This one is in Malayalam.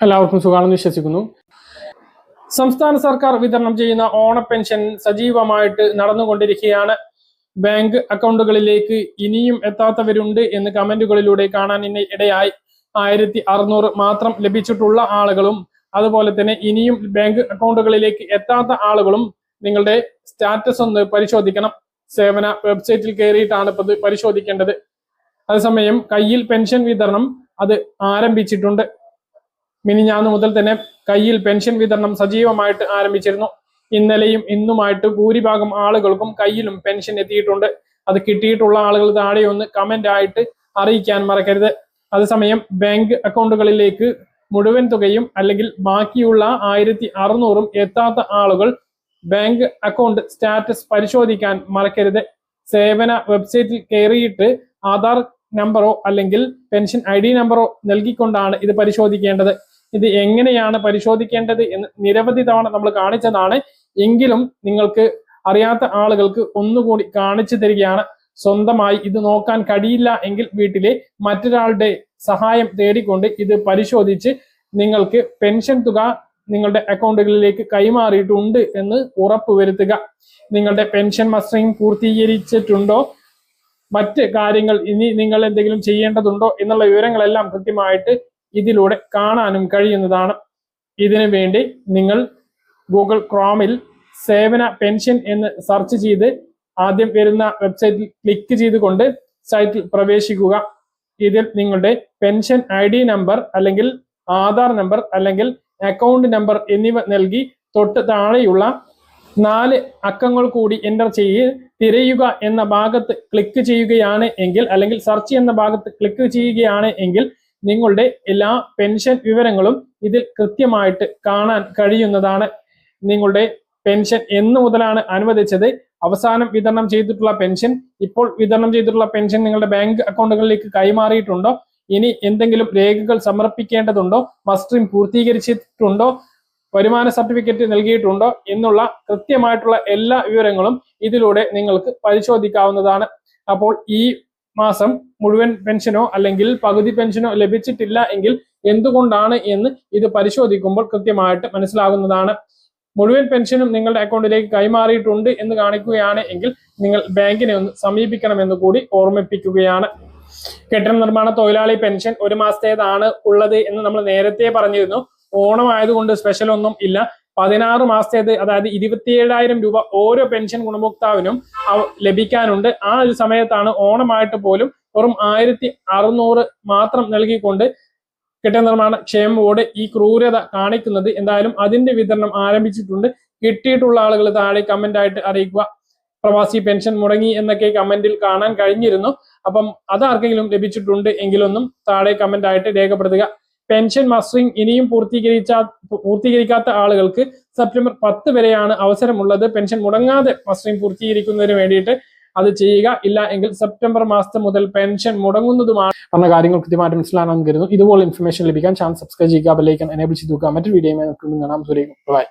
എല്ലാവർക്കും സുഖാണെന്ന് വിശ്വസിക്കുന്നു. സംസ്ഥാന സർക്കാർ വിതരണം ചെയ്യുന്ന ഓണ പെൻഷൻ സജീവമായിട്ട് നടന്നുകൊണ്ടിരിക്കുകയാണ്. ബാങ്ക് അക്കൗണ്ടുകളിലേക്ക് ഇനിയും എത്താത്തവരുണ്ട് എന്ന് കമന്റുകളിലൂടെ കാണാൻ ഇടയായി. 1600 മാത്രം ലഭിച്ചിട്ടുള്ള ആളുകളും അതുപോലെ തന്നെ ഇനിയും ബാങ്ക് അക്കൗണ്ടുകളിലേക്ക് എത്താത്ത ആളുകളും നിങ്ങളുടെ സ്റ്റാറ്റസ് ഒന്ന് പരിശോധിക്കണം. സേവന വെബ്സൈറ്റിൽ കയറിയിട്ടാണ് ഇപ്പോൾ പരിശോധിക്കേണ്ടത്. അതേസമയം കയ്യിൽ പെൻഷൻ വിതരണം അത് ആരംഭിച്ചിട്ടുണ്ട്. മിനിഞ്ഞാന്ന് മുതൽ തന്നെ കയ്യിൽ പെൻഷൻ വിതരണം സജീവമായിട്ട് ആരംഭിച്ചിരുന്നു. ഇന്നലെയും ഇന്നുമായിട്ട് ഭൂരിഭാഗം ആളുകൾക്കും കയ്യിലും പെൻഷൻ എത്തിയിട്ടുണ്ട്. അത് കിട്ടിയിട്ടുള്ള ആളുകൾ താഴെ ഒന്ന് കമന്റ് ആയിട്ട് അറിയിക്കാൻ മറക്കരുത്. അതേസമയം ബാങ്ക് അക്കൗണ്ടുകളിലേക്ക് മുഴുവൻ തുകയും അല്ലെങ്കിൽ ബാക്കിയുള്ള 1600 എത്താത്ത ആളുകൾ ബാങ്ക് അക്കൗണ്ട് സ്റ്റാറ്റസ് പരിശോധിക്കാൻ മറക്കരുത്. സേവന വെബ്സൈറ്റിൽ കയറിയിട്ട് ആധാർ നമ്പറോ അല്ലെങ്കിൽ പെൻഷൻ ID നമ്പറോ നൽകിക്കൊണ്ടാണ് ഇത് പരിശോധിക്കേണ്ടത്. ഇത് എങ്ങനെയാണ് പരിശോധിക്കേണ്ടത് എന്ന് നിരവധി തവണ നമ്മൾ കാണിച്ചതാണ്. എങ്കിലും നിങ്ങൾക്ക് അറിയാത്ത ആളുകൾക്ക് ഒന്നുകൂടി കാണിച്ചു തരികയാണ്. സ്വന്തമായി ഇത് നോക്കാൻ കഴിയില്ല എങ്കിൽ വീട്ടിലെ മറ്റൊരാളുടെ സഹായം തേടിക്കൊണ്ട് ഇത് പരിശോധിച്ച് നിങ്ങൾക്ക് പെൻഷൻ തുക നിങ്ങളുടെ അക്കൗണ്ടുകളിലേക്ക് കൈമാറിയിട്ടുണ്ട് എന്ന് ഉറപ്പുവരുത്തുക. നിങ്ങളുടെ പെൻഷൻ മസ്റ്ററിംഗ് പൂർത്തീകരിച്ചിട്ടുണ്ടോ, മറ്റ് കാര്യങ്ങൾ ഇനി നിങ്ങൾ എന്തെങ്കിലും ചെയ്യേണ്ടതുണ്ടോ എന്നുള്ള വിവരങ്ങളെല്ലാം കൃത്യമായിട്ട് ഇതിലൂടെ കാണാനും കഴിയുന്നതാണ്. ഇതിനു വേണ്ടി നിങ്ങൾ ഗൂഗിൾ ക്രോമിൽ സേവന പെൻഷൻ എന്ന് സെർച്ച് ചെയ്ത് ആദ്യം വരുന്ന വെബ്സൈറ്റിൽ ക്ലിക്ക് ചെയ്തുകൊണ്ട് സൈറ്റിൽ പ്രവേശിക്കുക. ഇതിൽ നിങ്ങളുടെ പെൻഷൻ ID നമ്പർ അല്ലെങ്കിൽ ആധാർ നമ്പർ അല്ലെങ്കിൽ അക്കൗണ്ട് നമ്പർ എന്നിവ നൽകി തൊട്ട് താഴെയുള്ള 4 അക്കങ്ങൾ കൂടി എൻ്റർ ചെയ്ത് തിരയുക എന്ന ഭാഗത്ത് ക്ലിക്ക് ചെയ്യുകയാണ് എങ്കിൽ അല്ലെങ്കിൽ സെർച്ച് എന്ന ഭാഗത്ത് ക്ലിക്ക് ചെയ്യുകയാണ് എങ്കിൽ നിങ്ങളുടെ എല്ലാ പെൻഷൻ വിവരങ്ങളും ഇതിൽ കൃത്യമായിട്ട് കാണാൻ കഴിയുന്നതാണ്. നിങ്ങളുടെ പെൻഷൻ എന്ന് മുതലാണ് അനുവദിച്ചത്, അവസാനം വിതരണം ചെയ്തിട്ടുള്ള പെൻഷൻ, ഇപ്പോൾ വിതരണം ചെയ്തിട്ടുള്ള പെൻഷൻ നിങ്ങളുടെ ബാങ്ക് അക്കൗണ്ടുകളിലേക്ക് കൈമാറിയിട്ടുണ്ടോ, ഇനി എന്തെങ്കിലും രേഖകൾ സമർപ്പിക്കേണ്ടതുണ്ടോ, മസ്റ്ററിംഗ് പൂർത്തീകരിച്ചിട്ടുണ്ടോ, വരുമാന സർട്ടിഫിക്കറ്റ് നൽകിയിട്ടുണ്ടോ എന്നുള്ള കൃത്യമായിട്ടുള്ള എല്ലാ വിവരങ്ങളും ഇതിലൂടെ നിങ്ങൾക്ക് പരിശോധിക്കാവുന്നതാണ്. അപ്പോൾ ഈ മാസം മുഴുവൻ പെൻഷനോ അല്ലെങ്കിൽ പകുതി പെൻഷനോ ലഭിച്ചിട്ടില്ല എങ്കിൽ എന്തുകൊണ്ടാണ് എന്ന് ഇത് പരിശോധിക്കുമ്പോൾ കൃത്യമായിട്ട് മനസ്സിലാകുന്നതാണ്. മുഴുവൻ പെൻഷനും നിങ്ങളുടെ അക്കൗണ്ടിലേക്ക് കൈമാറിയിട്ടുണ്ട് എന്ന് കാണിക്കുകയാണ് എങ്കിൽ നിങ്ങൾ ബാങ്കിനെ ഒന്ന് സമീപിക്കണമെന്ന് കൂടി ഓർമ്മിപ്പിക്കുകയാണ്. കെട്ടിട നിർമ്മാണ തൊഴിലാളി പെൻഷൻ 1 മാസത്തേതാണ് ഉള്ളത് എന്ന് നമ്മൾ നേരത്തെ പറഞ്ഞിരുന്നു. ഓണം ആയതുകൊണ്ട് സ്പെഷ്യൽ ഒന്നും ഇല്ല. 16 മാസത്തേത്, അതായത് 27,000 രൂപ ഓരോ പെൻഷൻ ഗുണഭോക്താവിനും ലഭിക്കാനുണ്ട്. ആ ഒരു സമയത്താണ് ഓണമായിട്ട് പോലും വെറും 1600 മാത്രം നൽകിക്കൊണ്ട് കെട്ടിട നിർമ്മാണ ക്ഷേമ ബോർഡ് ഈ ക്രൂരത കാണിക്കുന്നത്. എന്തായാലും അതിന്റെ വിതരണം ആരംഭിച്ചിട്ടുണ്ട്. കിട്ടിയിട്ടുള്ള ആളുകൾ താഴെ കമന്റ് ആയിട്ട് അറിയിക്കുക. പ്രവാസി പെൻഷൻ മുടങ്ങി എന്നൊക്കെ കമന്റിൽ കാണാൻ കഴിഞ്ഞിരുന്നു. അപ്പം അതാർക്കെങ്കിലും ലഭിച്ചിട്ടുണ്ട് എങ്കിലൊന്നും താഴെ കമന്റ് ആയിട്ട് രേഖപ്പെടുത്തുക. പെൻഷൻ മസ്റ്ററിംഗ് ഇനിയും പൂർത്തീകരിക്കാത്ത ആളുകൾക്ക് സെപ്റ്റംബർ 10 വരെയാണ് അവസരമുള്ളത്. പെൻഷൻ മുടങ്ങാതെ മസ്റ്ററിംഗ് പൂർത്തീകരിക്കുന്നതിന് വേണ്ടിയിട്ട് അത് ചെയ്യുക. ഇല്ല എങ്കിൽ സെപ്റ്റംബർ മാസത്തെ മുതൽ പെൻഷൻ മുടങ്ങുന്നതുമാണ്. പറഞ്ഞ കാര്യങ്ങൾ കൃത്യമായിട്ട് മനസ്സിലാണെന്ന് കരുതുന്നു. ഇതുപോലെ ഇൻഫർമേഷൻ ലഭിക്കാൻ ചാനൽ സബ്സ്ക്രൈബ് ചെയ്യുക, ബെൽ ഐക്കൺ എനേബിൾ ചെയ്ത് വെക്കുക. മറ്റൊരു വീഡിയോയുമായി നമുക്ക് കാണാം. ബൈ.